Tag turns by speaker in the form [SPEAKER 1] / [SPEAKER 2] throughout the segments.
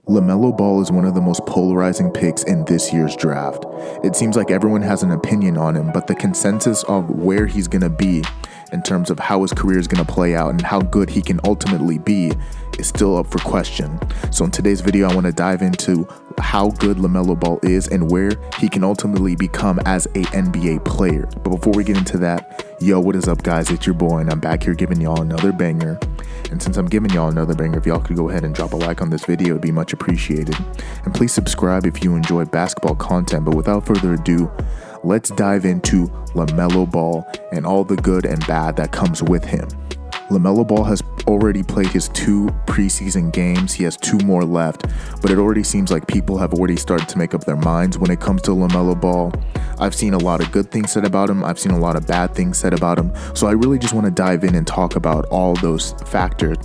[SPEAKER 1] Lamelo Ball is one of the most polarizing picks in this year's draft. It seems like everyone has an opinion on him, but the consensus of where he's going to be in terms of how his career is going to play out and how good he can ultimately be is still up for question. So in today's video, I want to dive into how good Lamelo Ball is and where he can ultimately become as a NBA player. But before we get into that, yo, what is up, guys? It's your boy, and I'm back here giving y'all another banger. And since I'm giving y'all another banger, if y'all could go ahead and drop a like on this video, it'd be much appreciated. And please subscribe if you enjoy basketball content. But without further ado, let's dive into Lamelo Ball and all the good and bad that comes with him. Lamelo Ball has already played his 2 preseason games. He has 2 more left, but it already seems like people have already started to make up their minds when it comes to Lamelo Ball. I've seen a lot of good things said about him. I've seen a lot of bad things said about him. So I really just want to dive in and talk about all those factors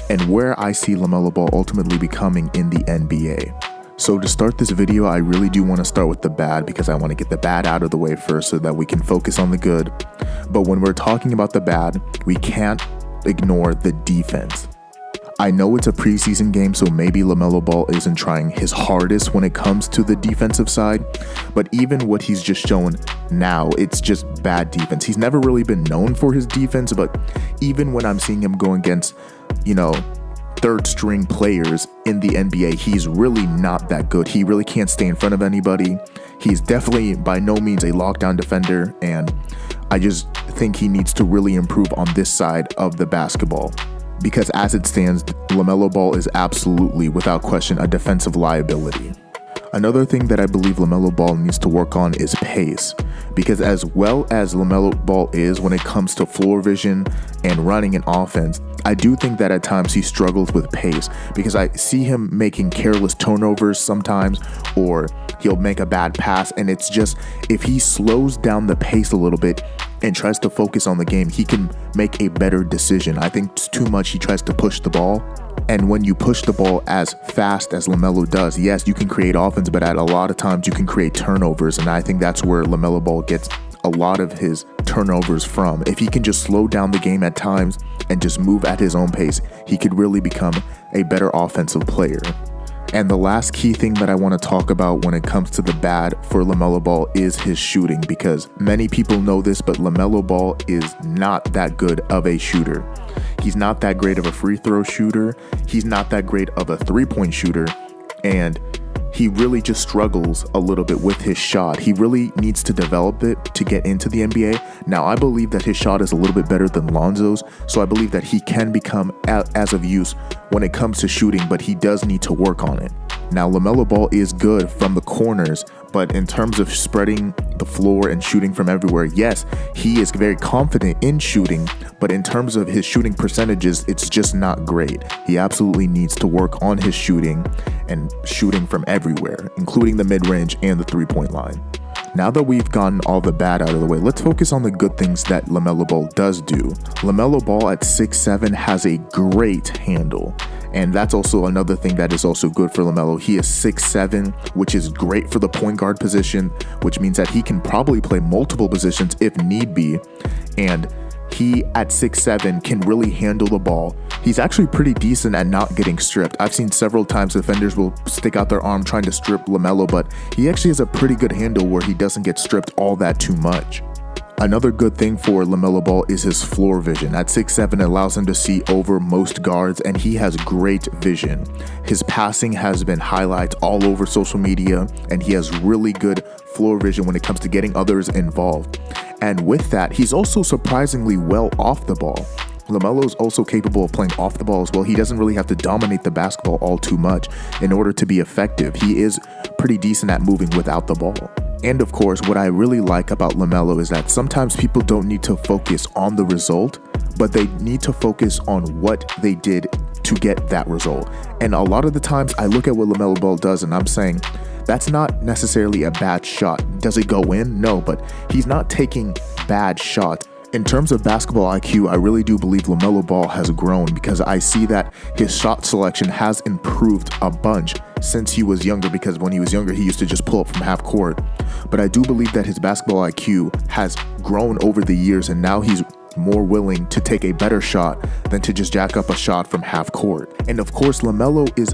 [SPEAKER 1] and where I see Lamelo Ball ultimately becoming in the NBA. So to start this video, I really do want to start with the bad because I want to get the bad out of the way first so that we can focus on the good. But when we're talking about the bad, we can't ignore the defense. I know it's a preseason game, so maybe Lamelo Ball isn't trying his hardest when it comes to the defensive side, but even what he's just shown now, it's just bad defense. He's never really been known for his defense, but even when I'm seeing him go against, third string players in the NBA, he's really not that good. He really can't stay in front of anybody. He's definitely by no means a lockdown defender, and I just think he needs to really improve on this side of the basketball. Because as it stands, Lamelo Ball is absolutely, without question, a defensive liability. Another thing that I believe Lamelo Ball needs to work on is pace. Because as well as Lamelo Ball is when it comes to floor vision and running an offense, I do think that at times he struggles with pace because I see him making careless turnovers sometimes, or he'll make a bad pass, and it's just, if he slows down the pace a little bit and tries to focus on the game, he can make a better decision. I think it's too much he tries to push the ball. And when you push the ball as fast as Lamelo does, yes, you can create offense, but at a lot of times you can create turnovers. And I think that's where Lamelo Ball gets a lot of his turnovers from. If he can just slow down the game at times and just move at his own pace, he could really become a better offensive player. And the last key thing that I want to talk about when it comes to the bad for Lamelo Ball is his shooting, because many people know this, but Lamelo Ball is not that good of a shooter. He's not that great of a free throw shooter. He's not that great of a 3-point shooter. And he really just struggles a little bit with his shot. He really needs to develop it to get into the NBA. Now, I believe that his shot is a little bit better than Lonzo's, so I believe that he can become as of use when it comes to shooting, but he does need to work on it. Now, Lamelo Ball is good from the corners, but in terms of spreading the floor and shooting from everywhere, yes, he is very confident in shooting, but in terms of his shooting percentages, it's just not great. He absolutely needs to work on his shooting and shooting from everywhere, including the mid-range and the 3-point line. Now that we've gotten all the bad out of the way, let's focus on the good things that Lamelo Ball does do. Lamelo Ball at 6'7" has a great handle. And that's also another thing that is also good for Lamelo. He is 6'7", which is great for the point guard position, which means that he can probably play multiple positions if need be. And he at 6'7" can really handle the ball. He's actually pretty decent at not getting stripped. I've seen several times defenders will stick out their arm trying to strip Lamelo, but he actually has a pretty good handle where he doesn't get stripped all that too much. Another good thing for Lamelo Ball is his floor vision. At 6'7", it allows him to see over most guards, and he has great vision. His passing has been highlights all over social media, and he has really good floor vision when it comes to getting others involved. And with that, he's also surprisingly well off the ball. Lamelo is also capable of playing off the ball as well. He doesn't really have to dominate the basketball all too much in order to be effective. He is pretty decent at moving without the ball. And of course, what I really like about Lamelo is that sometimes people don't need to focus on the result, but they need to focus on what they did to get that result. And a lot of the times I look at what Lamelo Ball does and I'm saying, that's not necessarily a bad shot. Does it go in? No, but he's not taking bad shots. In terms of basketball IQ, I really do believe Lamelo Ball has grown because I see that his shot selection has improved a bunch since he was younger, because when he was younger, he used to just pull up from half court. But I do believe that his basketball IQ has grown over the years, and now he's more willing to take a better shot than to just jack up a shot from half court. And of course, Lamelo is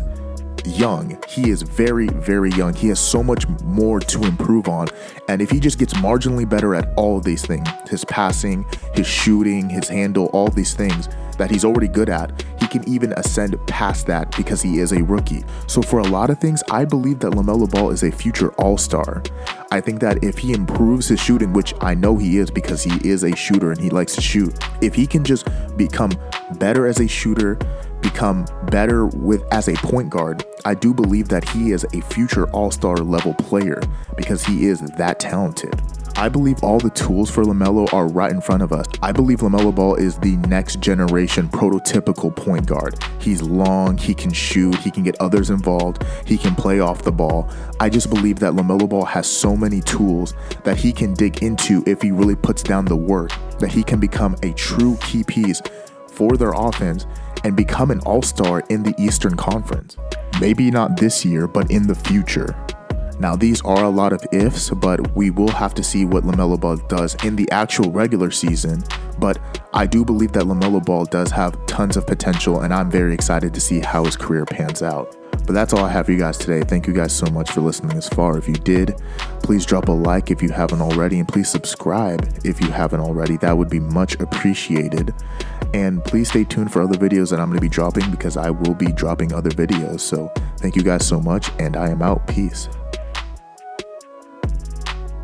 [SPEAKER 1] young. He is very, very young. He has so much more to improve on. And if he just gets marginally better at all of these things, his passing, his shooting, his handle, all these things that he's already good at, he can even ascend past that because he is a rookie. So for a lot of things, I believe that Lamella Ball is a future all-star. I think that if he improves his shooting, which I know he is because he is a shooter and he likes to shoot, if he can just become better as a shooter, become better as a point guard, I do believe that he is a future all-star level player because he is that talented. I believe all the tools for LaMelo are right in front of us. I believe Lamella Ball is the next generation prototypical point guard. He's long, he can shoot, he can get others involved, he can play off the ball. I just believe that Lamella Ball has so many tools that he can dig into if he really puts down the work, that he can become a true key piece for their offense and become an all-star in the Eastern Conference. Maybe not this year, but in the future. Now, these are a lot of ifs, but we will have to see what Lamella Ball does in the actual regular season. But I do believe that Lamella Ball does have tons of potential, and I'm very excited to see how his career pans out. But that's all I have for you guys today. Thank you guys so much for listening this far. If you did, please drop a like if you haven't already, and please subscribe if you haven't already. That would be much appreciated. And please stay tuned for other videos that I'm going to be dropping because I will be dropping other videos. So thank you guys so much, and I am out. Peace.